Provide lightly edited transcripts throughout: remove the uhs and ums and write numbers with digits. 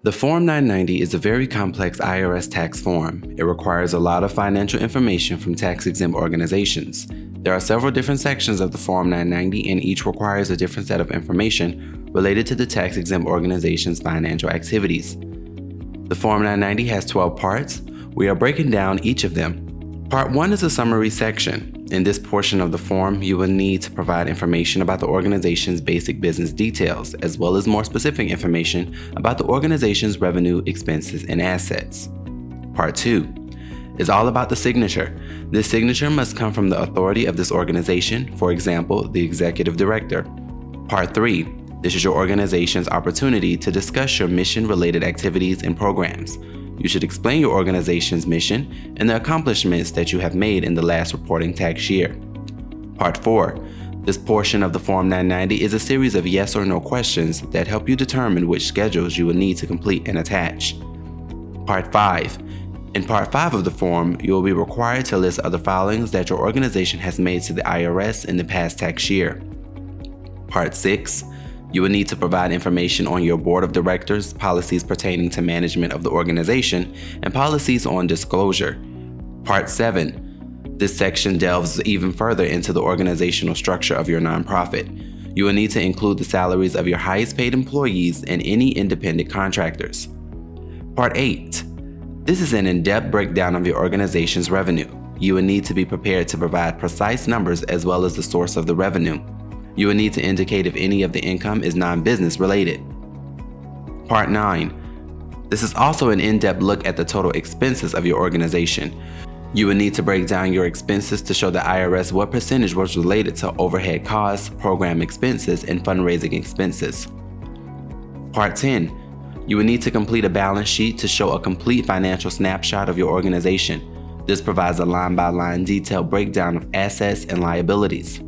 The Form 990 is a very complex IRS tax form. It requires a lot of financial information from tax-exempt organizations. There are several different sections of the Form 990, and each requires a different set of information related to the tax-exempt organization's financial activities. The Form 990 has 12 parts. We are breaking down each of them. Part 1 is a summary section. In this portion of the form, you will need to provide information about the organization's basic business details, as well as more specific information about the organization's revenue, expenses, and assets. Part 2 is all about the signature. This signature must come from the authority of this organization, for example, the executive director. Part 3, this is your organization's opportunity to discuss your mission-related activities and programs. You should explain your organization's mission and the accomplishments that you have made in the last reporting tax year. Part 4. This portion of the Form 990 is a series of yes or no questions that help you determine which schedules you will need to complete and attach. Part 5. In Part 5 of the form, you will be required to list other filings that your organization has made to the IRS in the past tax year. Part 6. You will need to provide information on your board of directors, policies pertaining to management of the organization, and policies on disclosure. Part 7. This section delves even further into the organizational structure of your nonprofit. You will need to include the salaries of your highest paid employees and any independent contractors. Part 8. This is an in-depth breakdown of your organization's revenue. You will need to be prepared to provide precise numbers as well as the source of the revenue. You will need to indicate if any of the income is non-business related. Part 9. This is also an in-depth look at the total expenses of your organization. You will need to break down your expenses to show the IRS what percentage was related to overhead costs, program expenses, and fundraising expenses. Part 10. You will need to complete a balance sheet to show a complete financial snapshot of your organization. This provides a line-by-line detailed breakdown of assets and liabilities.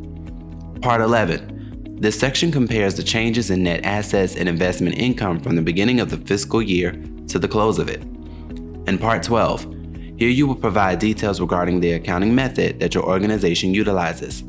Part 11. This section compares the changes in net assets and investment income from the beginning of the fiscal year to the close of it. In Part 12, here you will provide details regarding the accounting method that your organization utilizes.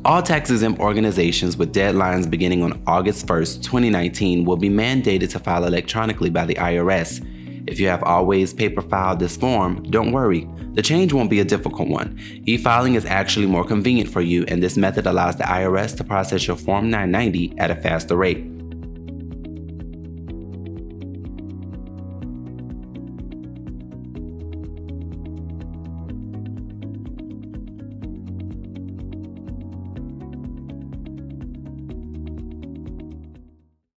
All tax-exempt organizations with deadlines beginning on August 1st, 2019 will be mandated to file electronically by the IRS. If you have always paper filed this form, don't worry. The change won't be a difficult one. E-filing is actually more convenient for you, and this method allows the IRS to process your Form 990 at a faster rate.